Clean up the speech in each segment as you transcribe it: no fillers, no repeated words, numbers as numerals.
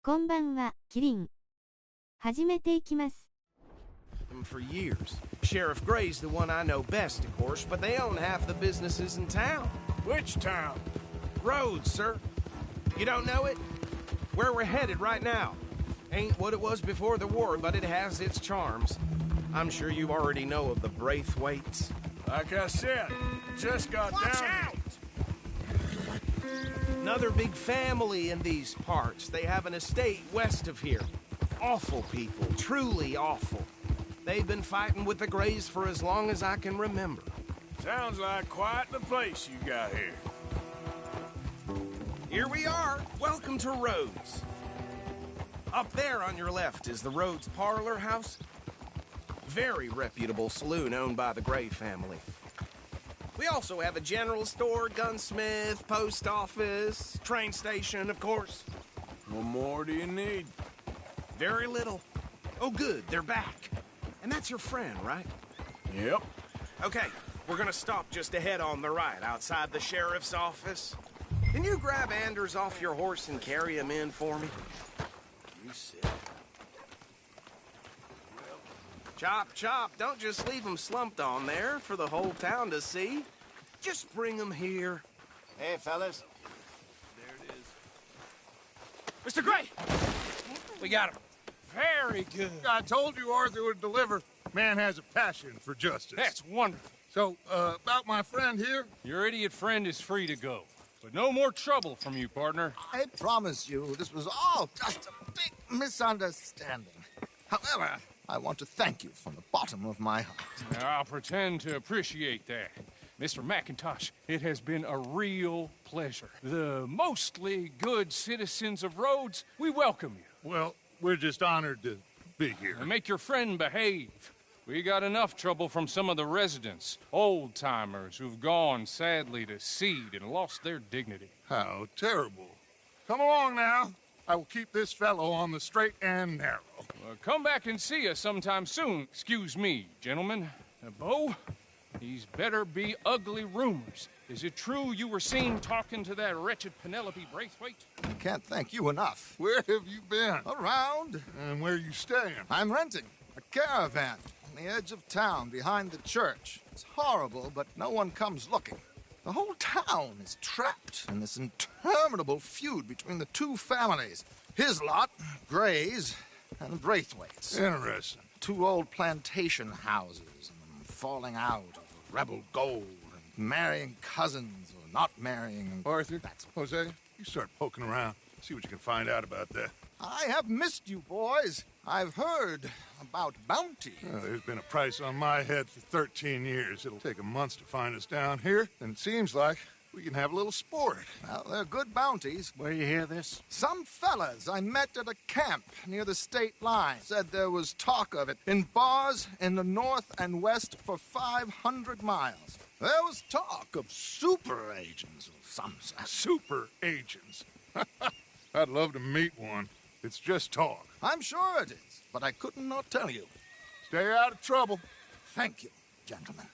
こんばんは、キリン。始めていきます。For years. Sheriff Gray's the one I know best, of course, but they own half the businesses in town. Which town? Rhodes, sir. You don't know it? Where we're headed right now. Ain't what it was before the war, but it has its charms. I'm sure you already know of the Braithwaites. Like I said, just got Watch down. out! Another big family in these parts. They have an estate west of here. Awful people, truly awful. They've been fighting with the Grays for as long as I can remember. Sounds like quite the place you got here. Here we are. Welcome to Rhodes. Up there on your left is the Rhodes Parlor House. Very reputable saloon owned by the Gray family. We also have a general store, gunsmith, post office, train station, of course. What more do you need? Very little. Oh, good, they're back. And that's your friend, right? Yep. Okay, we're gonna stop just ahead on the right, outside the sheriff's office. Can you grab Anders off your horse and carry him in for me? You sit. Chop, chop, don't just leave him slumped on there for the whole town to see. Just bring him here. Hey, fellas. There it is. Mr. Gray! We got him. Very good. I told you Arthur would deliver. Man has a passion for justice. That's wonderful. So, about my friend here? Your idiot friend is free to go. But no more trouble from you, partner. I promise you, this was all just a big misunderstanding. However, I want to thank you from the bottom of my heart. I'll pretend to appreciate that. Mr. McIntosh, it has been a real pleasure. The mostly good citizens of Rhodes, we welcome you. Well, we're just honored to be here. And make your friend behave. We got enough trouble from some of the residents, old-timers who've gone, sadly, to seed and lost their dignity. How terrible. Come along now. I will keep this fellow on the straight and narrow. Well, come back and see us sometime soon. Excuse me, gentlemen. Bo, these better be ugly rumors. Is it true you were seen talking to that wretched Penelope Braithwaite? I can't thank you enough. Where have you been? Around. And where you staying? I'm renting a caravan on the edge of town behind the church. It's horrible, but no one comes looking. The whole town is trapped in this interminable feud between the two families. His lot, Gray's, and Braithwaite's. Interesting. Two old plantation houses, and falling out of rebel gold, and marrying cousins or not marrying. Arthur, Jose, you start poking around. See what you can find out about that. I have missed you, boys. I've heard about bounty. Well, there's been a price on my head for 13 years. It'll take 'em months to find us down here, and it seems like we can have a little sport. Well, they're good bounties. Where you hear this? Some fellas I met at a camp near the state line said there was talk of it in bars in the north and west for 500 miles. There was talk of super agents of some sort. Super agents. I'd love to meet one. It's just talk. I'm sure it is, but I couldn't not tell you. Stay out of trouble. Thank you, gentlemen.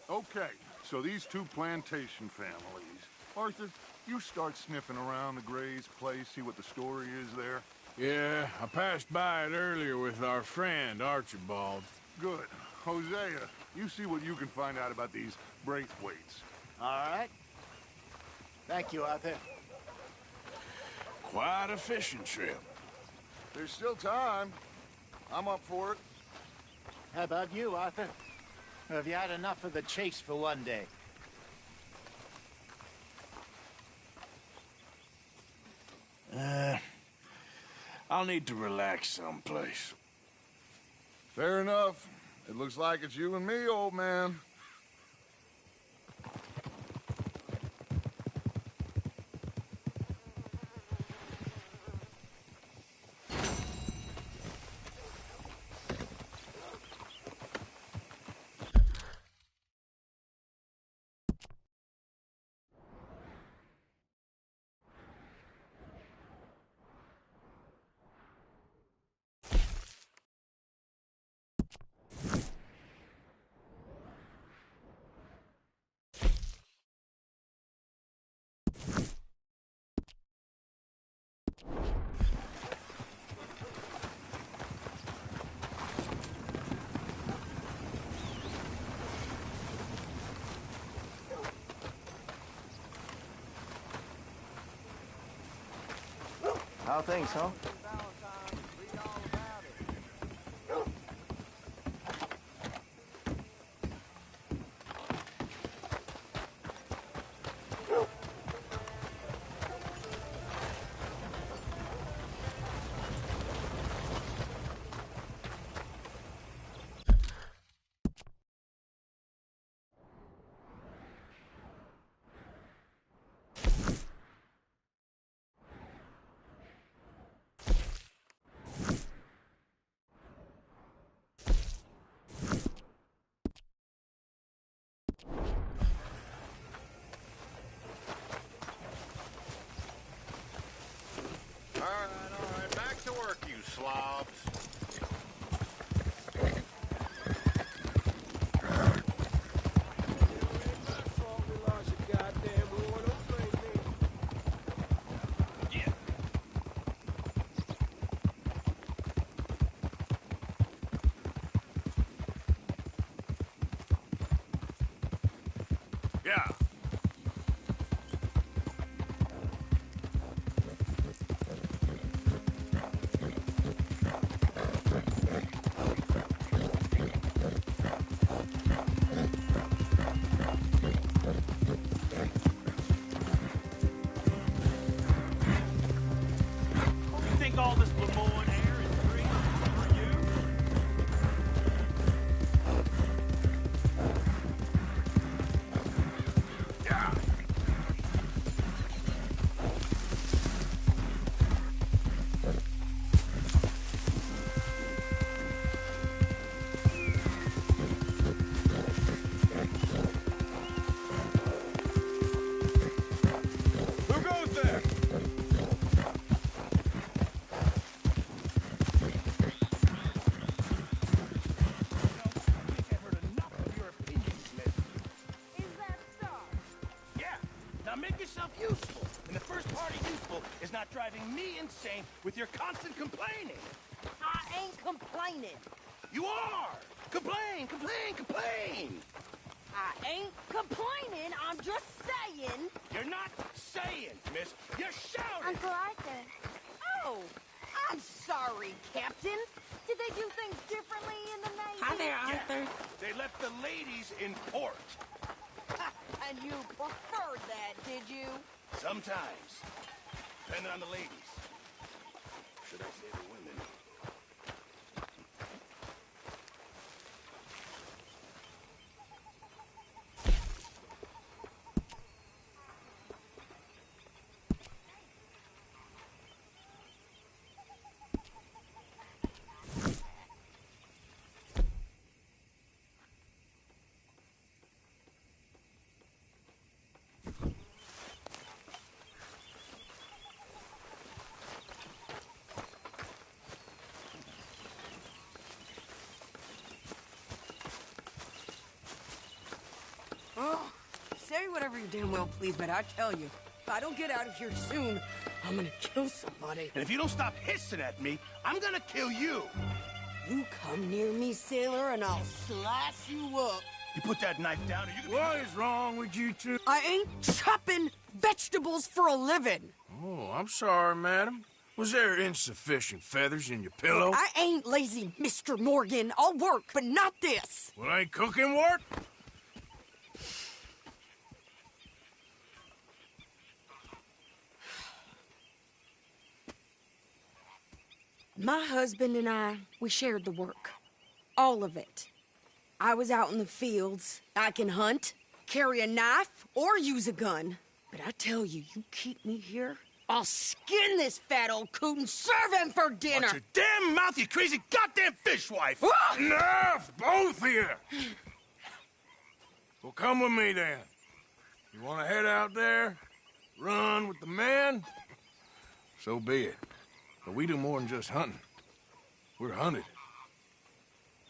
Okay, so these two plantation families. Arthur, you start sniffing around the Gray's place, see what the story is there. Yeah, I passed by it earlier with our friend, Archibald. Good. Hosea, you see what you can find out about these Braithwaites. All right. Thank you, Arthur. Quite a fishing trip. There's still time. I'm up for it. How about you, Arthur? Have you had enough of the chase for one day? I'll need to relax someplace. Fair enough. It looks like it's you and me, old man. How are things, huh? All right, back to work, you slobs. Yeah. You think all this Lemoyne air is free for you? Yeah. Who goes there? Yeah. Now make yourself useful. And the first part of useful is not driving me insane with your constant complaining. I ain't complaining. You are! Complain, complain, complain! I ain't complaining. I'm just saying. You're not saying, miss. You're shouting! Uncle Arthur. Oh, I'm sorry, Captain. Did they do things differently in the Navy? Hi there, Yeah. Arthur. They left the ladies in port. And you preferred that, did you? Sometimes. Depending on the ladies. Should I say the women? Oh, say whatever you damn well please, but I tell you, if I don't get out of here soon, I'm gonna kill somebody. And if you don't stop hissing at me, I'm gonna kill you. You come near me, sailor, and I'll slice you up. You put that knife down or you can be... What is wrong with you two? I ain't chopping vegetables for a living. Oh, I'm sorry, madam. Was there insufficient feathers in your pillow? I ain't lazy, Mr. Morgan. I'll work, but not this. Well, ain't cooking work? My husband and I, we shared the work. All of it. I was out in the fields. I can hunt, carry a knife, or use a gun. But I tell you, you keep me here, I'll skin this fat old coot and serve him for dinner. Watch your damn mouth, you crazy goddamn fishwife! Enough, both of you! Well, come with me, then. You want to head out there, run with the men? So be it. But we do more than just hunting. We're hunted.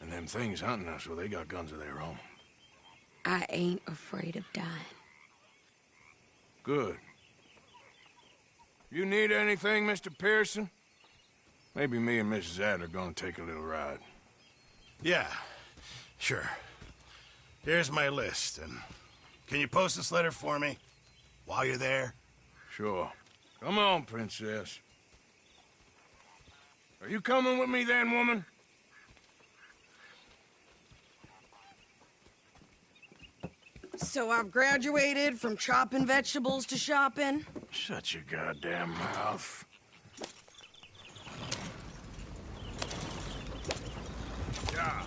And them things hunting us, well, they got guns of their own. I ain't afraid of dying. Good. You need anything, Mr. Pearson? Maybe me and Mrs. Adler are gonna take a little ride. Yeah, sure. Here's my list, and can you post this letter for me while you're there? Sure. Come on, Princess. Are you coming with me then, woman? So I've graduated from chopping vegetables to shopping? Shut your goddamn mouth. Yeah.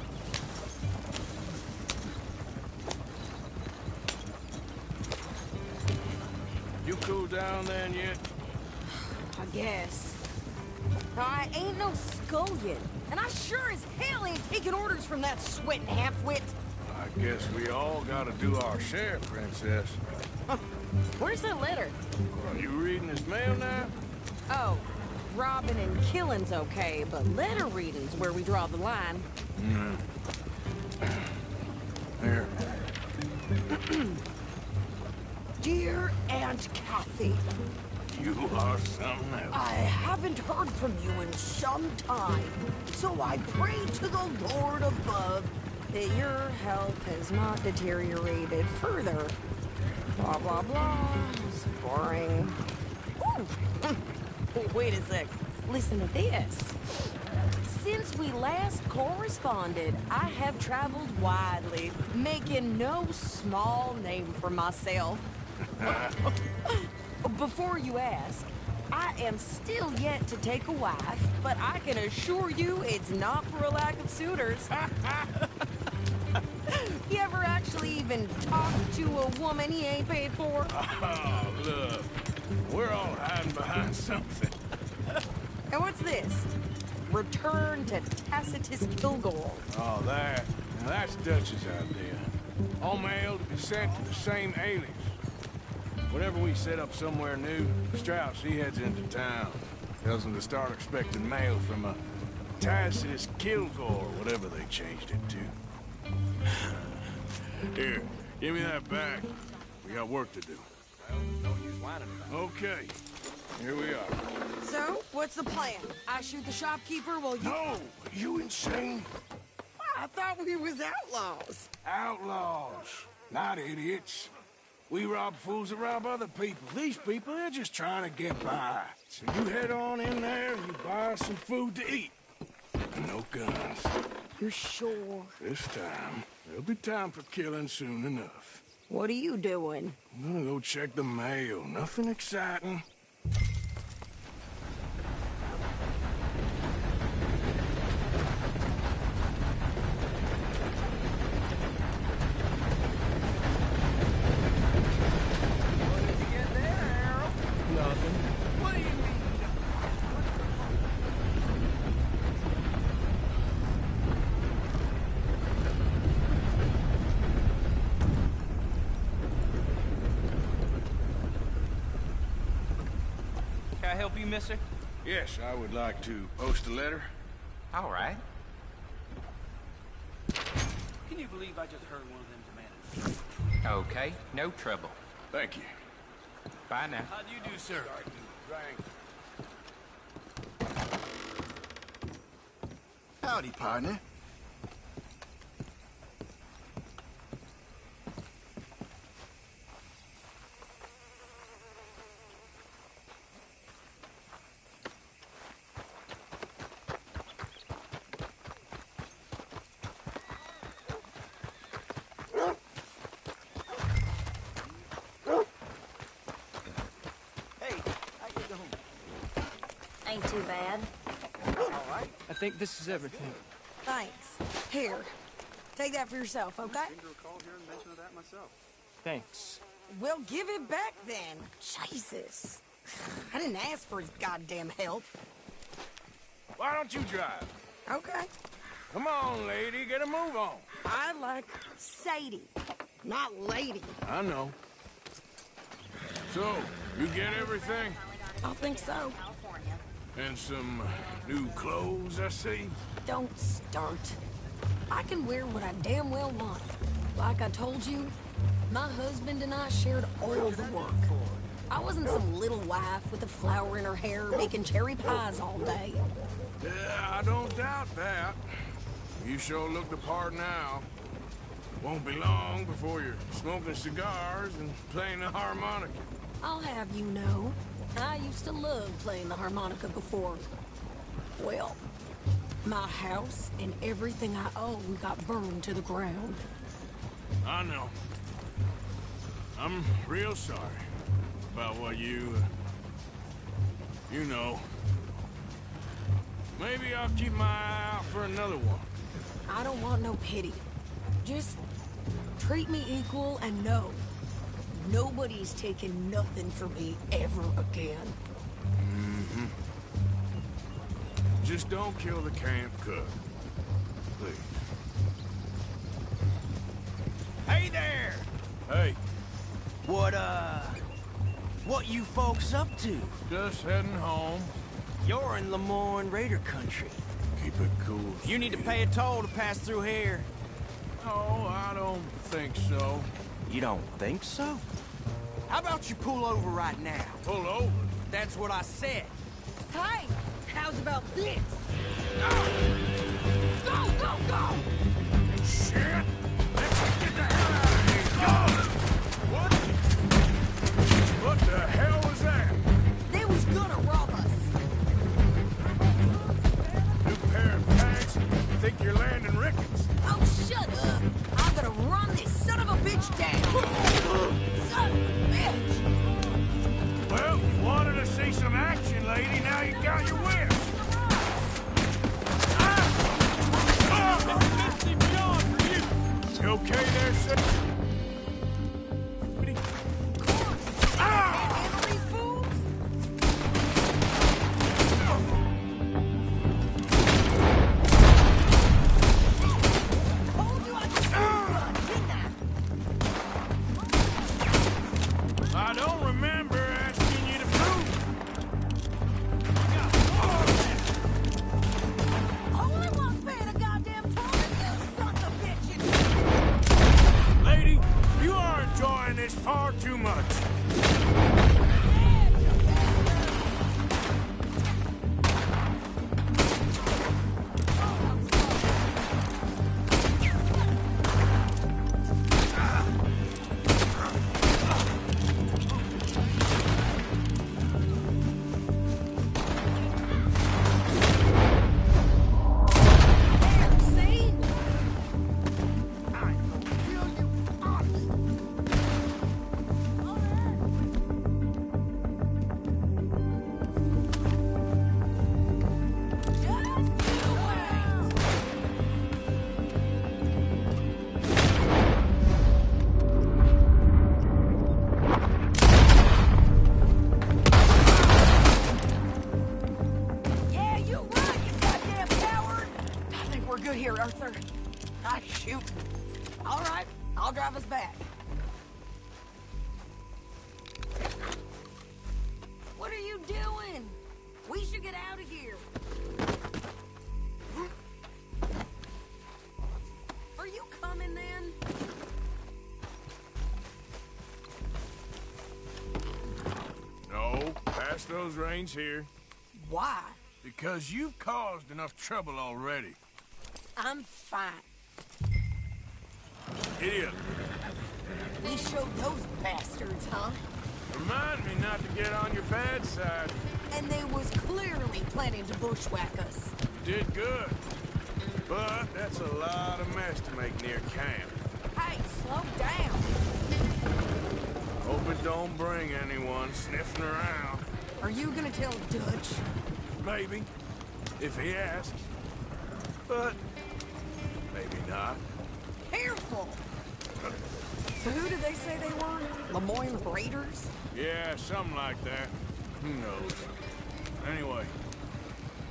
You cooled down then yet? I guess. I ain't no scullion, and I sure as hell ain't taking orders from that sweating half-wit. I guess we all gotta do our share, Princess. Where's that letter? Are you reading this mail now? Oh, robbing and killing's okay, but letter reading's where we draw the line. Here. Dear Aunt Kathy, You are something else. I haven't heard from you in some time, so I pray to the Lord above that your health has not deteriorated further. Blah, blah, blah. It's boring. Ooh. Wait a sec. Listen to this. Since we last corresponded, I have traveled widely, making no small name for myself. Before you ask, I am still yet to take a wife, but I can assure you it's not for a lack of suitors. You ever actually even talk to a woman he ain't paid for? Oh, look. We're all hiding behind something. And what's this? Return to Tacitus Kilgore. Oh, that. Now that's Dutch's idea. All mail to be sent to the same alias. Whenever we set up somewhere new, Strauss, he heads into town. Tells them to start expecting mail from a Tacitus Kilgore, whatever they changed it to. Here, give me that back. We got work to do. Well, no use whining about it. Okay, here we are. So, what's the plan? I shoot the shopkeeper while you... No! You insane? I thought we was outlaws. Outlaws, not idiots. We rob fools that rob other people. These people, they're just trying to get by. So you head on in there and you buy us some food to eat. And no guns. You're sure? This time, there'll be time for killing soon enough. What are you doing? I'm gonna go check the mail. Nothing exciting. Can I help you, mister? Yes, I would like to post a letter. All right. Can you believe I just heard one of them demand? Okay, no trouble. Thank you. Bye now. How do you do, sir? Howdy, partner. Ain't too bad. I think this is everything. Thanks. Here. Take that for yourself, okay? Thanks. Well, give it back then. Jesus. I didn't ask for his goddamn help. Why don't you drive? Okay. Come on, lady, get a move on. I like Sadie, not lady. I know. So, you get everything? I think so. And some new clothes, I see? Don't start. I can wear what I damn well want. Like I told you, my husband and I shared all the work. I wasn't some little wife with a flower in her hair making cherry pies all day. Yeah, I don't doubt that. You sure look the part now. Won't be long before you're smoking cigars and playing the harmonica. I'll have you know, I used to love playing the harmonica before. Well, my house and everything I own got burned to the ground. I know. I'm real sorry about what you know. Maybe I'll keep my eye out for another one. I don't want no pity. Just treat me equal and know nobody's taking nothing from me ever again. Mm-hmm. Just don't kill the camp cook. Please. Hey there! Hey, What you folks up to? just heading home. You're in Lemoyne Raider country. Keep it cool. You need to sweetie. pay a toll to pass through here. No, I don't think so. You don't think so? How about you pull over right now? Pull over. That's what I said. Hey, how's about this? Go, go, go! Shit! Let's get the hell out of here! Go! What? What the hell was that? They was gonna rob us. New pair of pants? Think you're landing rickets? Oh, shut up. I'm gonna run this son of a bitch down. Son of a bitch. Well, you wanted to see some action, lady. Now you got your wish. You okay there, sir? Handle these fools? Told you I could run, didn't I? I don't remember asking you to prove. Only one fan of goddamn toilet, you sons of bitches. Lady, you are enjoying this far too much. See? Yeah, you run, you goddamn coward! I think we're good here, Arthur. I shoot. All right, I'll drive us back. What are you doing? We should get out of here. Are you coming then? No, pass those reins here. Why? Because you've caused enough trouble already. I'm fine. Idiot. We showed those bastards, huh? Remind me not to get on your bad side. And they was clearly planning to bushwhack us. You did good. But that's a lot of mess to make near camp. Hey, slow down. Hope it don't bring anyone sniffing around. Are you gonna tell Dutch? Maybe, if he asks. But maybe not. Careful! So who did they say they were? Lemoyne Raiders? Yeah, something like that. Who knows? Anyway,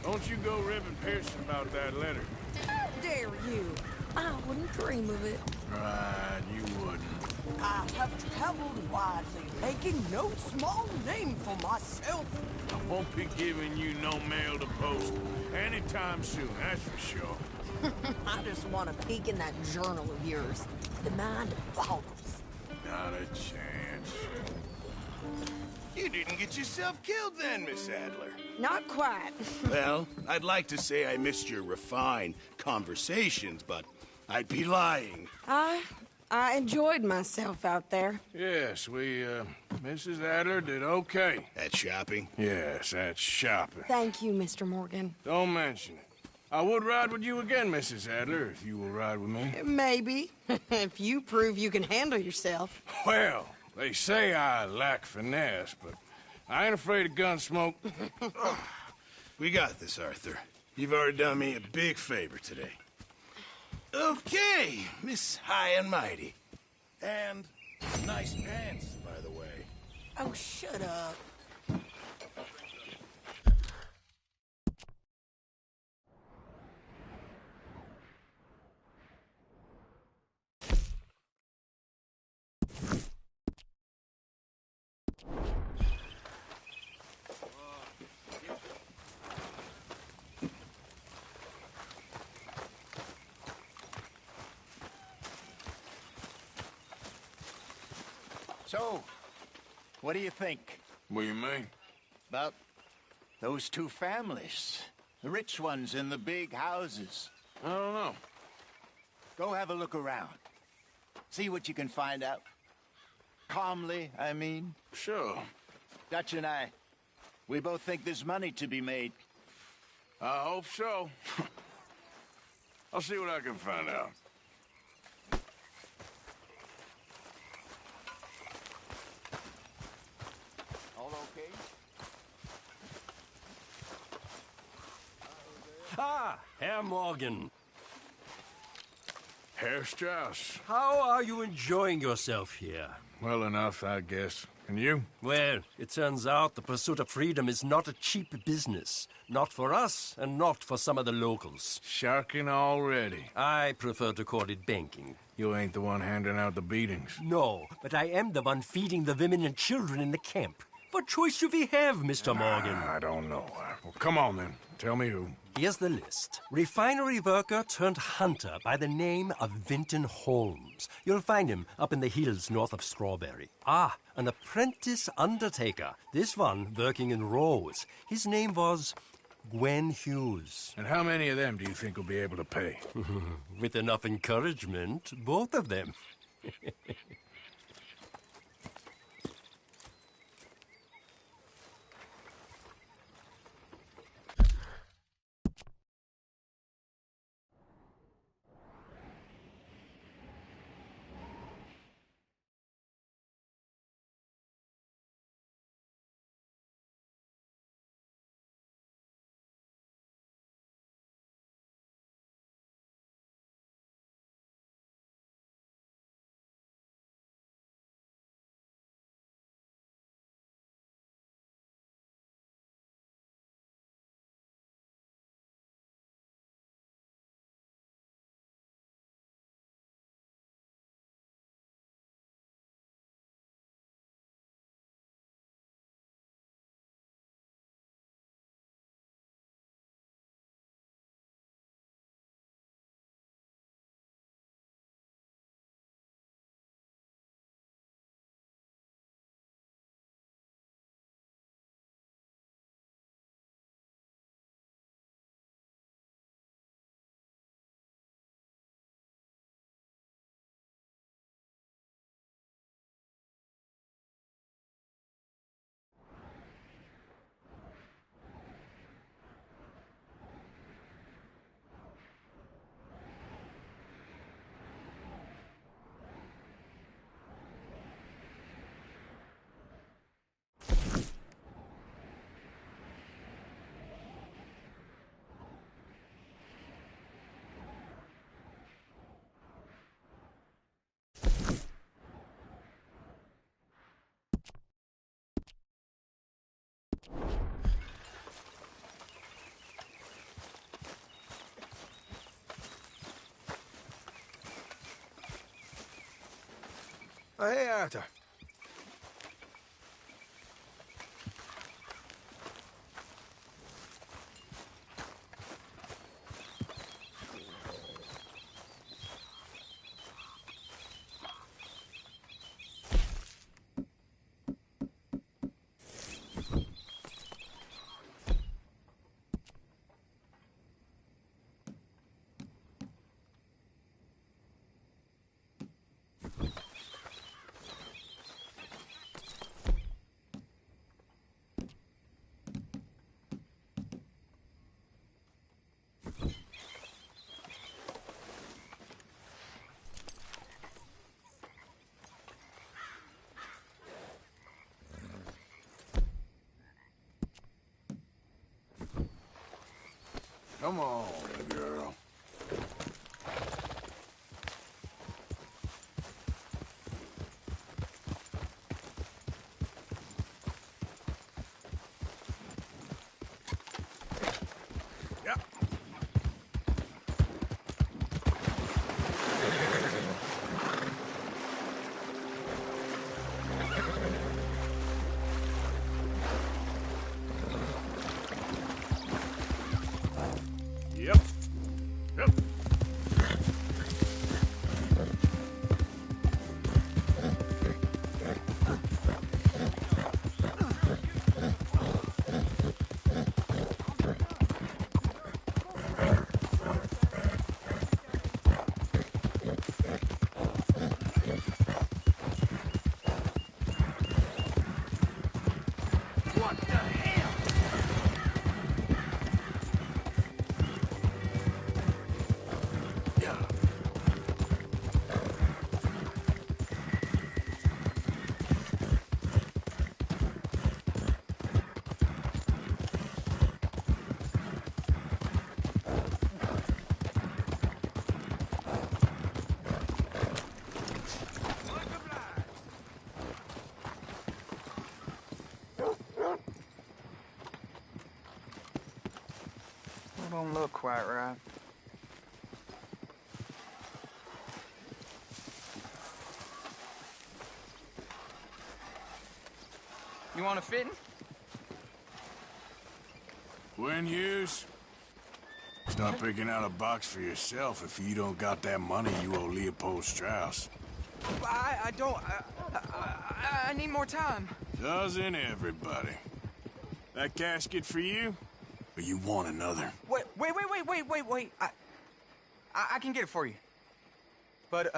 don't you go ribbing Pearson about that letter. How dare you? I wouldn't dream of it. Right, you wouldn't. I have traveled widely, making no small name for myself. I won't be giving you no mail to post anytime soon, that's for sure. I just want to peek in that journal of yours. The mind boggles. Not a chance. You didn't get yourself killed then, Miss Adler. Not quite. Well, I'd like to say I missed your refined conversations, but I'd be lying. I I enjoyed myself out there. Yes, Mrs. Adler did okay. At shopping? Yes, that's shopping. Thank you, Mr. Morgan. Don't mention it. I would ride with you again, Mrs. Adler, if you will ride with me. Maybe. If you prove you can handle yourself. Well, they say I lack finesse, but I ain't afraid of gun smoke. We got this, Arthur. You've already done me a big favor today. Okay, Miss High and Mighty. And nice pants, by the way. Oh, shut up. So, what do you think? What do you mean? About those two families? The rich ones in the big houses. I don't know. Go have a look around. See what you can find out. Calmly, I mean. Sure. Dutch and I, we both think there's money to be made. I hope so. I'll see what I can find out. All okay? Ah, Herr Morgan. Herr Strauss. How are you enjoying yourself here? Well enough, I guess. And you? Well, it turns out the pursuit of freedom is not a cheap business. Not for us, and not for some of the locals. Sharking already. I prefer to call it banking. You ain't the one handing out the beatings. No, but I am the one feeding the women and children in the camp. What choice do we have, Mr. Morgan? I don't know. Well, come on, then. Tell me who. Here's the list. Refinery worker turned hunter by the name of Vinton Holmes. You'll find him up in the hills north of Strawberry. Ah, an apprentice undertaker. This one working in Rose. His name was Gwen Hughes. And how many of them do you think will be able to pay? With enough encouragement, both of them. Oh, hey, Arthur. Come on, girl. Don't look quite right. You want a fitting? When Hughes? Start picking out a box for yourself if you don't got that money you owe Leopold Strauss. I don't... I need more time. Doesn't everybody? That casket for you? Or you want another? Wait. I can get it for you. But,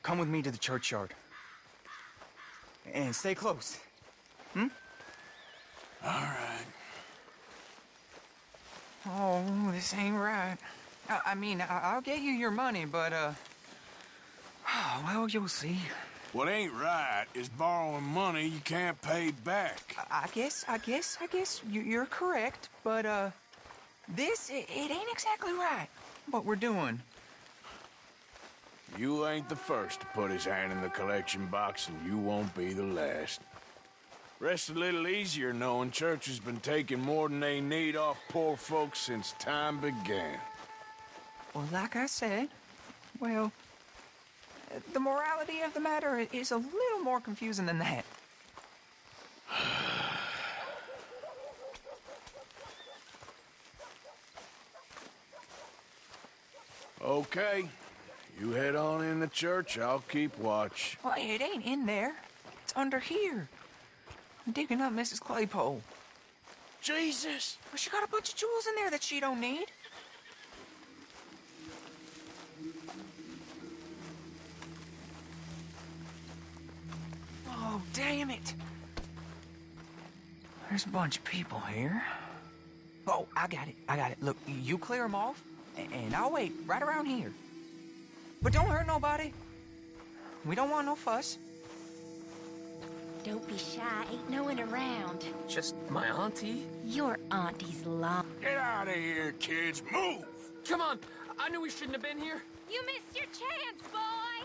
come with me to the churchyard. And stay close. Hmm? All right. Oh, this ain't right. I mean, I'll get you your money, but, well, you'll see. What ain't right is borrowing money you can't pay back. I guess you're correct, but, it ain't exactly right, what we're doing. You ain't the first to put his hand in the collection box, and you won't be the last. Rest a little easier knowing church has been taking more than they need off poor folks since time began. Well, like I said, well, the morality of the matter is a little more confusing than that. Okay. You head on in the church, I'll keep watch. Well, it ain't in there. It's under here. I'm digging up Mrs. Claypole. Jesus! Well, she got a bunch of jewels in there that she don't need. Oh, damn it. There's a bunch of people here. Oh, I got it. Look, you clear them off, and I'll wait right around here. But don't hurt nobody. We don't want no fuss. Don't be shy. Ain't no one around. Just my auntie. Your auntie's long. Get out of here, kids. Move! Come on. I knew we shouldn't have been here. You missed your chance, boy!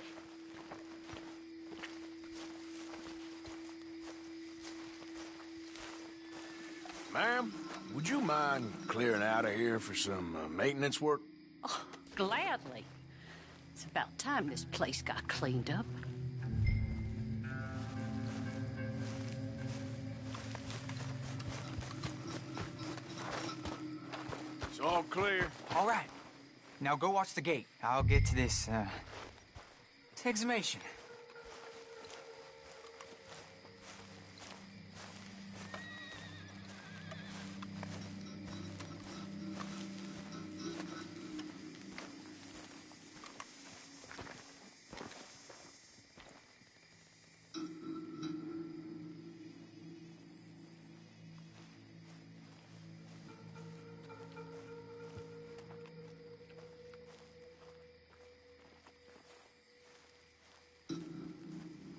Ma'am, would you mind clearing out of here for some maintenance work? Oh, gladly. It's about time this place got cleaned up. It's all clear. All right. Now go watch the gate. I'll get to this, exhumation.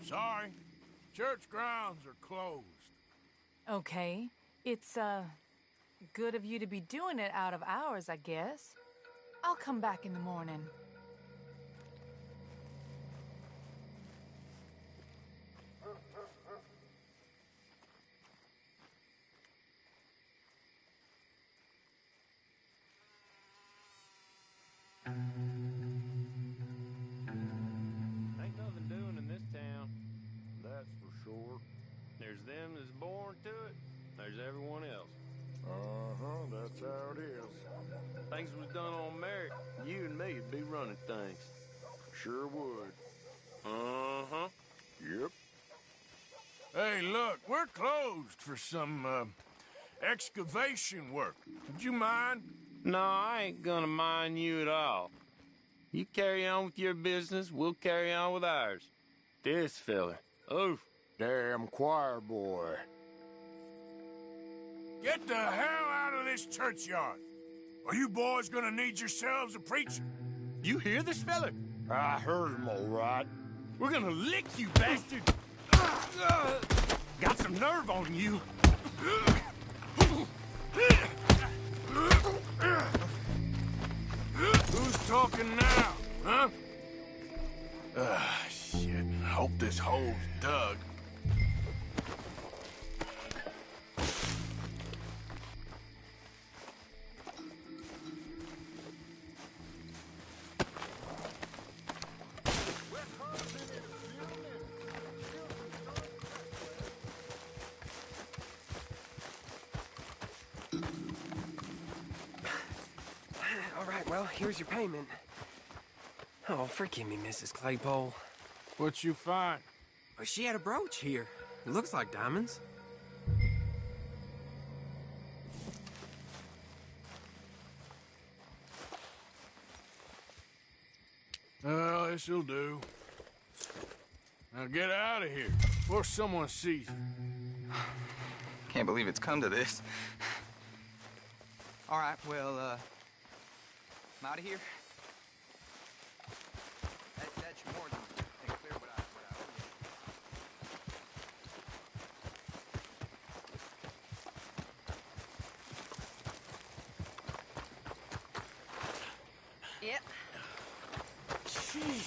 Sorry. Church grounds are closed. Okay. It's, good of you to be doing it out of hours, I guess. I'll come back in the morning. Ain't nothing doing in this town, that's for sure. There's them that's born to it, there's everyone else. That's how it is. Things was done on merit, you and me'd be running things. Sure would. Yep. Hey, look, we're closed for some, excavation work. Would you mind? No, I ain't gonna mind you at all. You carry on with your business, we'll carry on with ours. This fella, oof. Damn choir boy. Get the hell out of this churchyard. Are you boys gonna need yourselves a preacher? You hear this fella? I heard him all right. We're gonna lick you, bastard! Got some nerve on you. Who's talking now, huh? Shit. Hope this hole's dug. All right, well, here's your payment. Oh, forgive me, Mrs. Claypole. What you find? Well, she had a brooch here. It looks like diamonds. Well, this'll do. Now get out of here before someone sees you. Can't believe it's come to this. All right, well, I'm out of here. That's more than clear what I owe you. Yep. Jeez.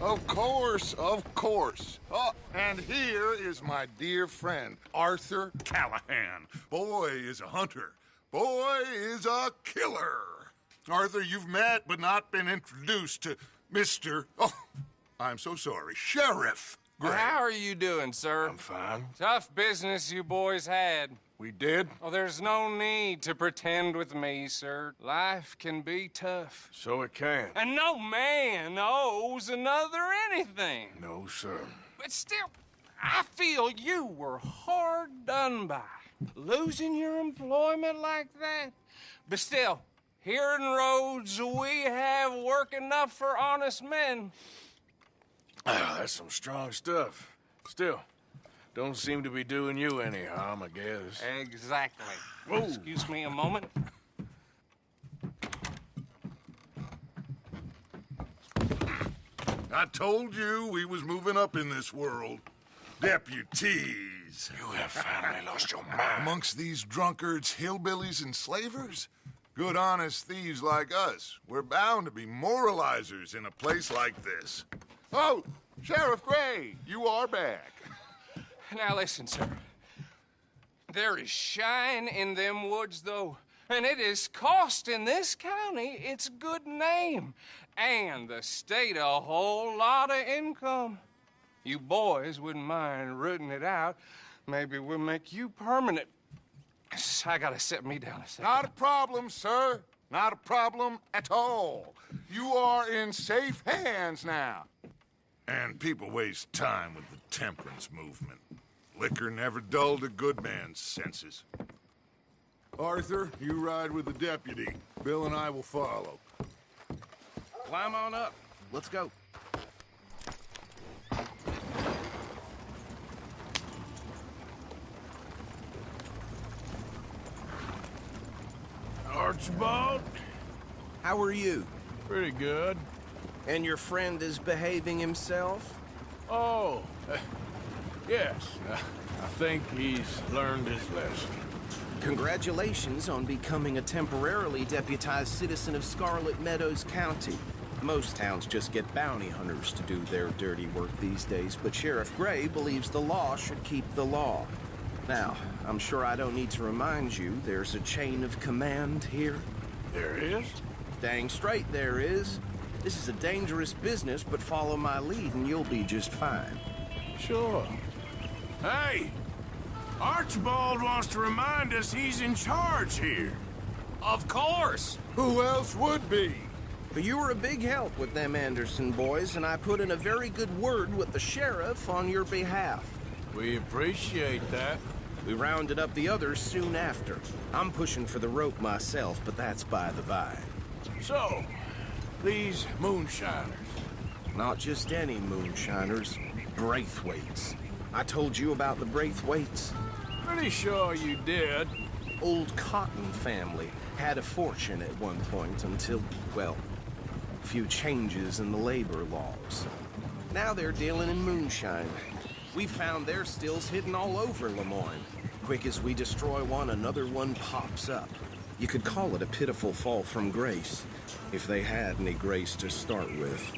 Of course, of course. Oh, and here is my dear friend, Arthur Callahan. Boy is a hunter. Boy is a killer. Arthur, you've met but not been introduced to Mr. Oh, I'm so sorry, Sheriff Gray. How are you doing, sir? I'm fine. Tough business you boys had. We did? Oh, there's no need to pretend with me, sir. Life can be tough. So it can. And no man owes another anything. No, sir. But still, I feel you were hard done by. Losing your employment like that. But still, here in Rhodes, we have work enough for honest men. That's some strong stuff. Still, don't seem to be doing you any harm, I guess. Exactly. Whoa. Excuse me a moment. I told you we was moving up in this world. Deputies. You have finally lost your mind. Amongst these drunkards, hillbillies, and slavers? Good, honest thieves like us. We're bound to be moralizers in a place like this. Oh, Sheriff Gray, you are back. Now listen, sir. There is shine in them woods, though, and it is costing this county its good name and the state a whole lot of income. You boys wouldn't mind rooting it out. Maybe we'll make you permanent. I gotta sit me down a second. Not a problem, sir. Not a problem at all. You are in safe hands now. And people waste time with the temperance movement. Liquor never dulled a good man's senses. Arthur, you ride with the deputy. Bill and I will follow. Climb on up. Let's go. Archibald. How are you? Pretty good. And your friend is behaving himself? Oh, yes. I think he's learned his lesson. Congratulations on becoming a temporarily deputized citizen of Scarlet Meadows County. Most towns just get bounty hunters to do their dirty work these days, but Sheriff Gray believes the law should keep the law. Now, I'm sure I don't need to remind you there's a chain of command here. There is? Dang straight there is. This is a dangerous business, but follow my lead and you'll be just fine. Sure. Hey! Archibald wants to remind us he's in charge here. Of course! Who else would be? But you were a big help with them Anderson boys, and I put in a very good word with the sheriff on your behalf. We appreciate that. We rounded up the others soon after. I'm pushing for the rope myself, but that's by the by. So, these moonshiners. Not just any moonshiners, Braithwaites. I told you about the Braithwaites. Pretty sure you did. Old Cotton family had a fortune at one point until, well, a few changes in the labor laws. Now they're dealing in moonshine. We found their stills hidden all over Lemoyne. Quick as we destroy one, another one pops up. You could call it a pitiful fall from grace, if they had any grace to start with.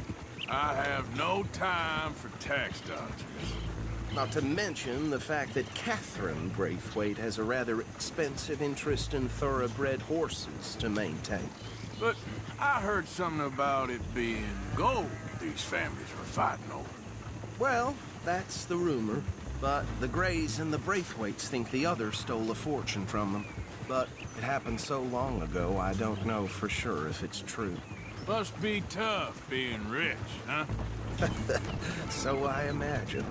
I have no time for tax dodgers. Not to mention the fact that Catherine Braithwaite has a rather expensive interest in thoroughbred horses to maintain. But I heard something about it being gold these families were fighting over. Well, that's the rumor. But the Grays and the Braithwaites think the others stole a fortune from them. But it happened so long ago, I don't know for sure if it's true. Must be tough being rich, huh? So I imagine.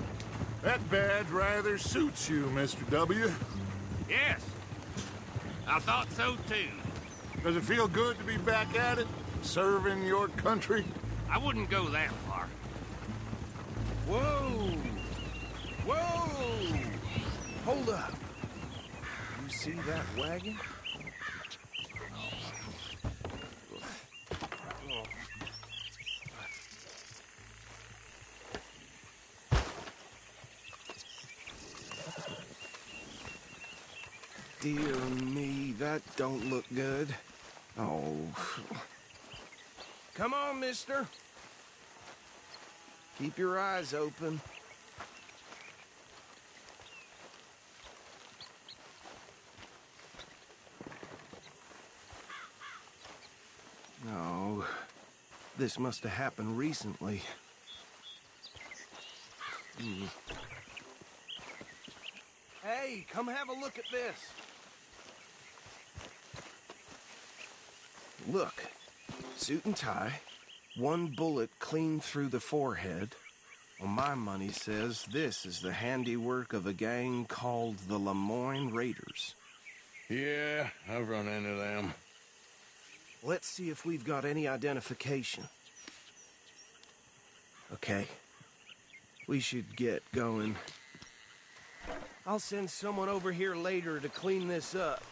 That badge rather suits you, Mr. W. Yes. I thought so, too. Does it feel good to be back at it? Serving your country? I wouldn't go that far. Whoa! Whoa! Hold up. You see that wagon? Dear me, that don't look good. Oh. Come on, mister. Keep your eyes open. No. This must have happened recently. Hey, come have a look at this. Look, suit and tie, one bullet clean through the forehead. Well, my money says this is the handiwork of a gang called the Lemoyne Raiders. Yeah, I've run into them. Let's see if we've got any identification. Okay. We should get going. I'll send someone over here later to clean this up.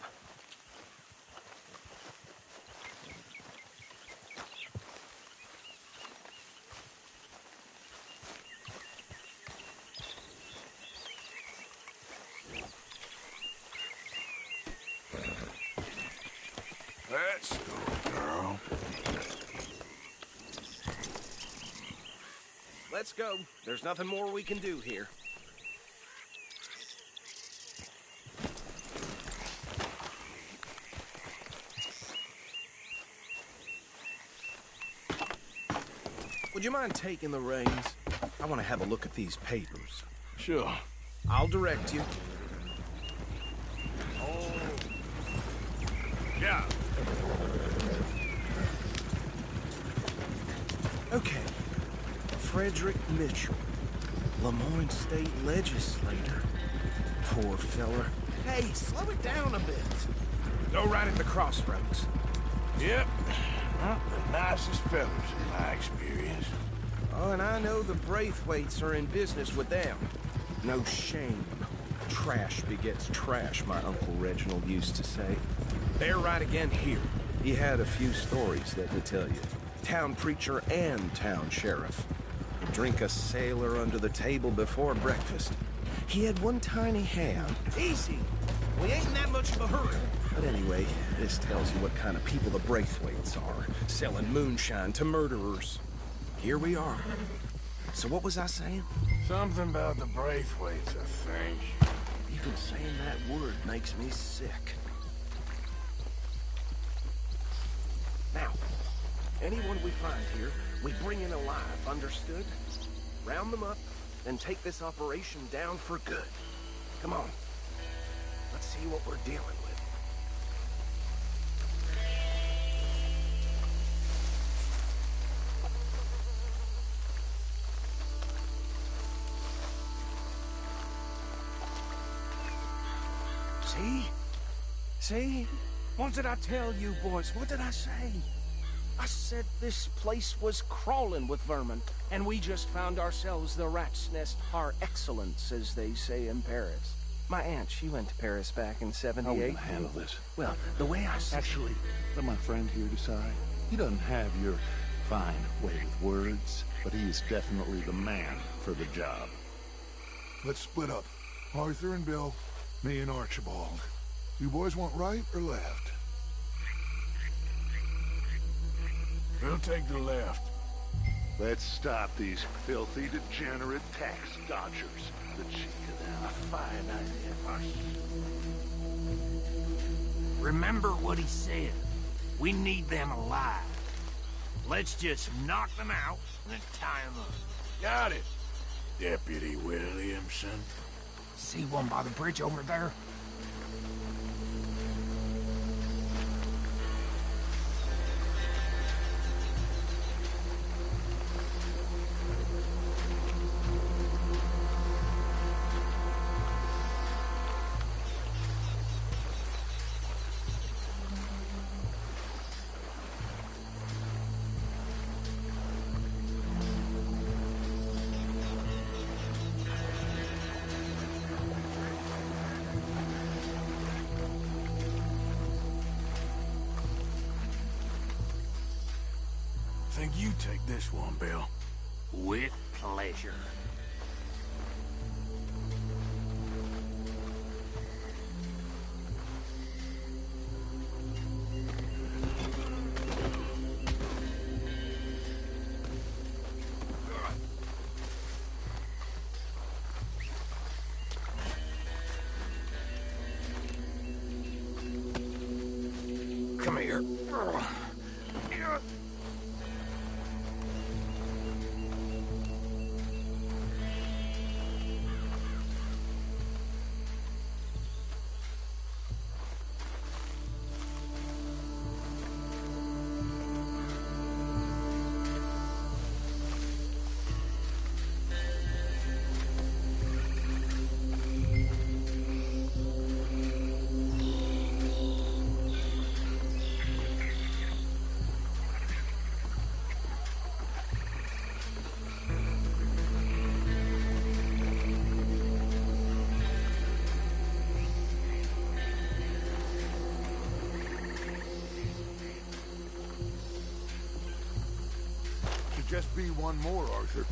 Let's go, girl. Let's go. There's nothing more we can do here. Would you mind taking the reins? I want to have a look at these papers. Sure. I'll direct you. Oh. Yeah. Okay. Frederick Mitchell, Lemoyne State Legislator. Poor feller. Hey, slow it down a bit. Go right at the crossroads. Yep. Not the nicest fellas in my experience. Oh, and I know the Braithwaites are in business with them. No shame. Trash begets trash, my Uncle Reginald used to say. They're right again here. He had a few stories, let me tell you. Town preacher and town sheriff. He'd drink a sailor under the table before breakfast. He had one tiny ham. Easy. We ain't in that much of a hurry. But anyway, this tells you what kind of people the Braithwaites are, selling moonshine to murderers. Here we are. So what was I saying? Something about the Braithwaites, I think. Even saying that word makes me sick. Now, anyone we find here, we bring in alive, understood? Round them up, and take this operation down for good. Come on. Let's see what we're dealing with. See? See? What did I tell you, boys? What did I say? I said this place was crawling with vermin, and we just found ourselves the rat's nest par excellence, as they say in Paris. My aunt, she went to Paris back in '78. How are we gonna handle this? Well, the way I see... Actually, let my friend here decide. He doesn't have your fine way with words, but he is definitely the man for the job. Let's split up. Arthur and Bill, me and Archibald. You boys want right or left? We'll take the left. Let's stop these filthy, degenerate tax dodgers. The cheek of them. A fine idea, Marcy. Remember what he said. We need them alive. Let's just knock them out and tie them up. Got it, Deputy Williamson. See one by the bridge over there? Think you take this one, Bill. With pleasure. Come here. Just be one more, Arthur.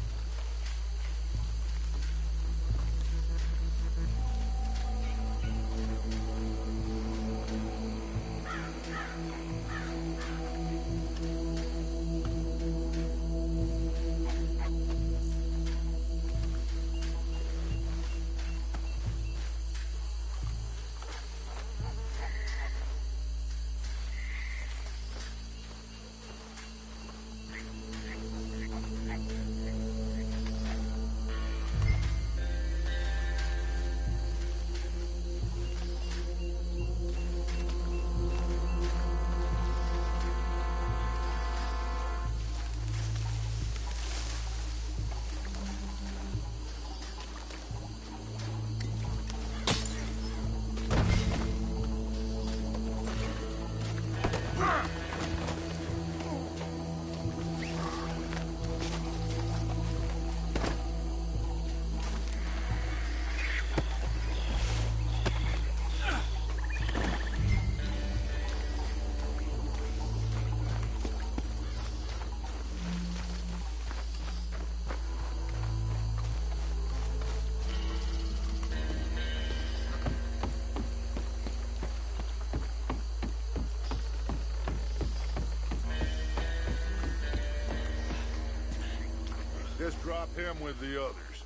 drop him with the others.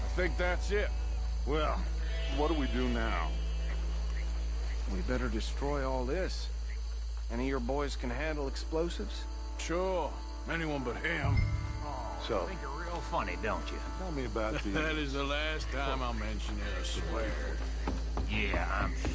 I think that's it. Well, what do we do now? We better destroy all this. Any of your boys can handle explosives? Sure. Anyone but him. So, you think you're real funny, don't you? Tell me about the... That is the last time I'll mention it, I swear. Yeah, I'm sure.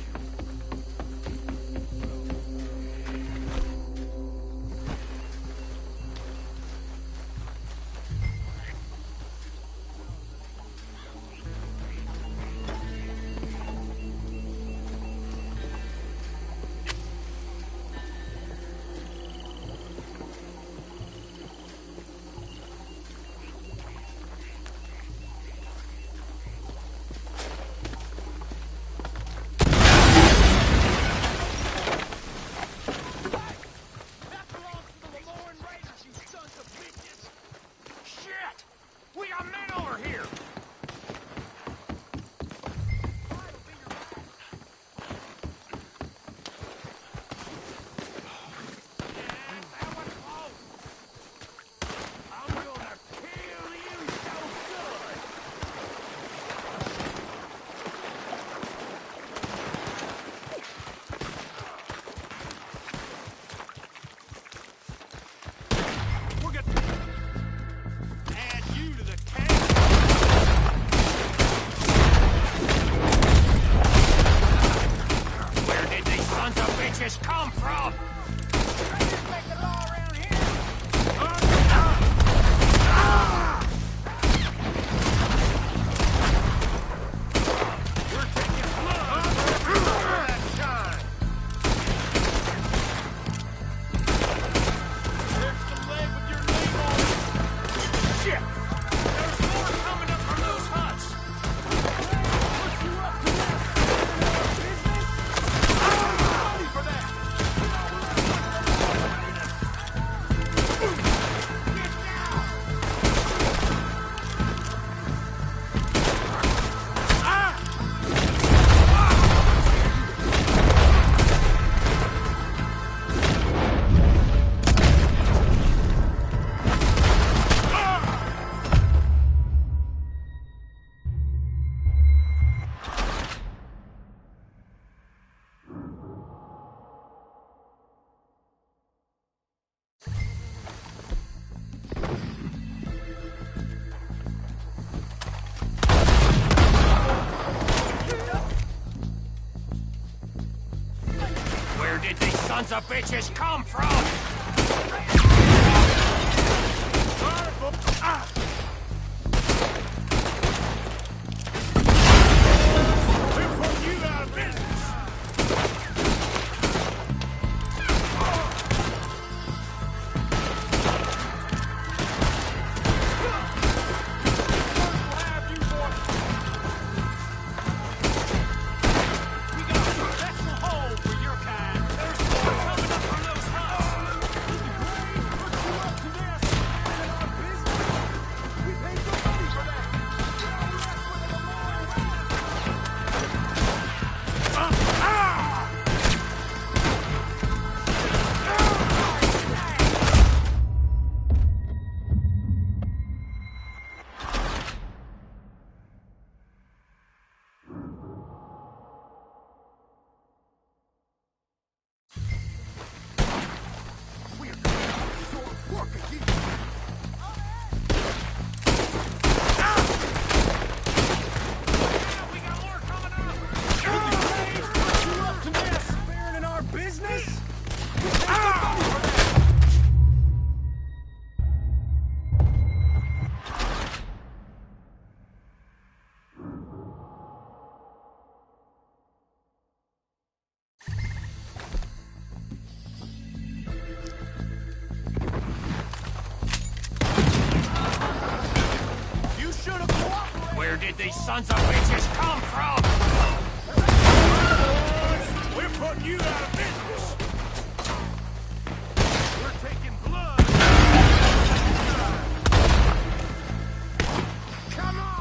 Sons of bitches come from? We're putting you out of business. Where did these sons of bitches come from? We're putting you out of business. We're taking blood. Come on.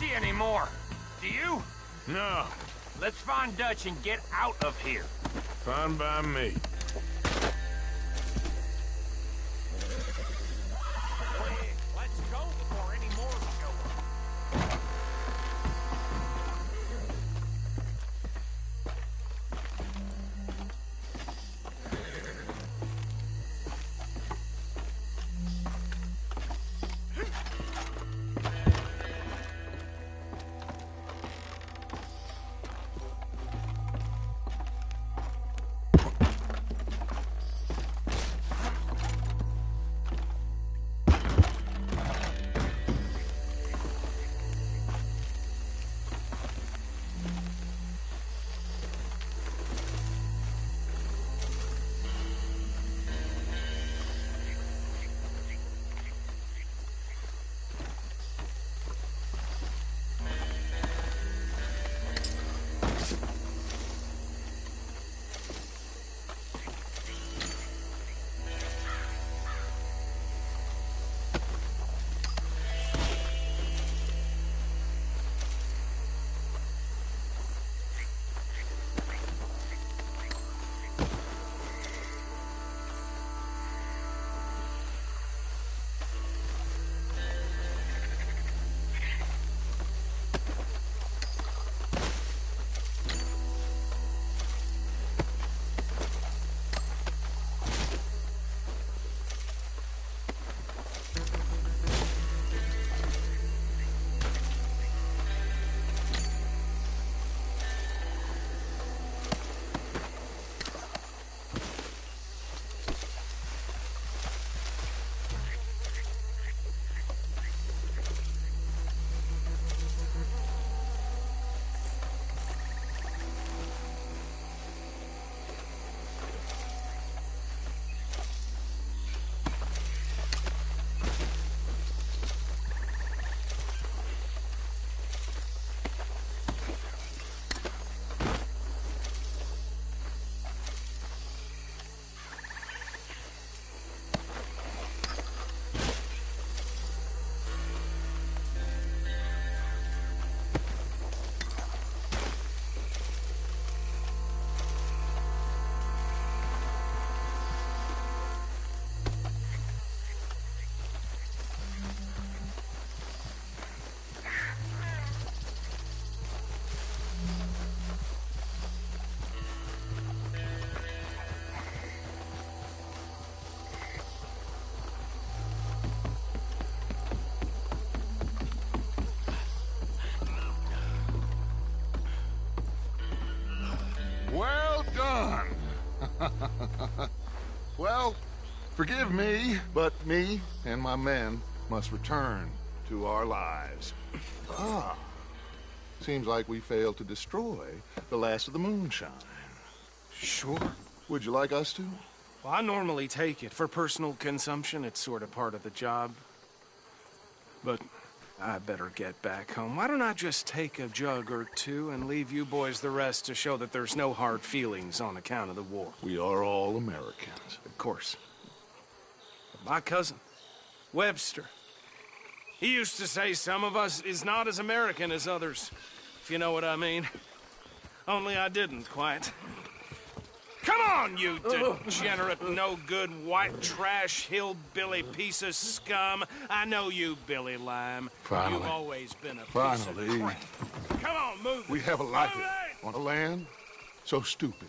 see any more. Do you? No. Let's find Dutch and get out of here. Fine by me. Quick, let's go before any more show up. Well done. Well, forgive me, but me and my men must return to our lives. Ah, seems like we failed to destroy the last of the moonshine. Sure. Would you like us to? Well, I normally take it. For personal consumption, it's sort of part of the job. But I better get back home. Why don't I just take a jug or two and leave you boys the rest to show that there's no hard feelings on account of the war? We are all Americans. Of course. But my cousin, Webster, he used to say some of us is not as American as others, if you know what I mean. Only I didn't quite. Come on, you degenerate, no-good, white trash, hillbilly piece of scum. I know you, Billy Lime. Finally. You've always been a piece Finally. of crap. Come on, move We it. have a life Move it! on a land so stupid,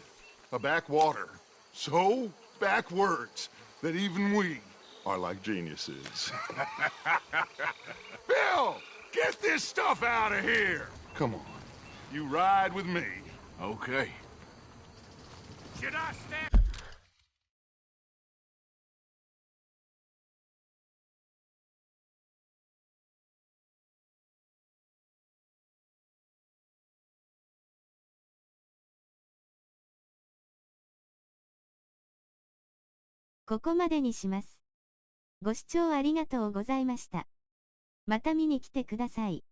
a backwater so backwards that even we are like geniuses. Bill, get this stuff out of here. Come on, you ride with me. Okay. Should I stand?ここまでにします。ご視聴ありがとうございました。また見に来てください。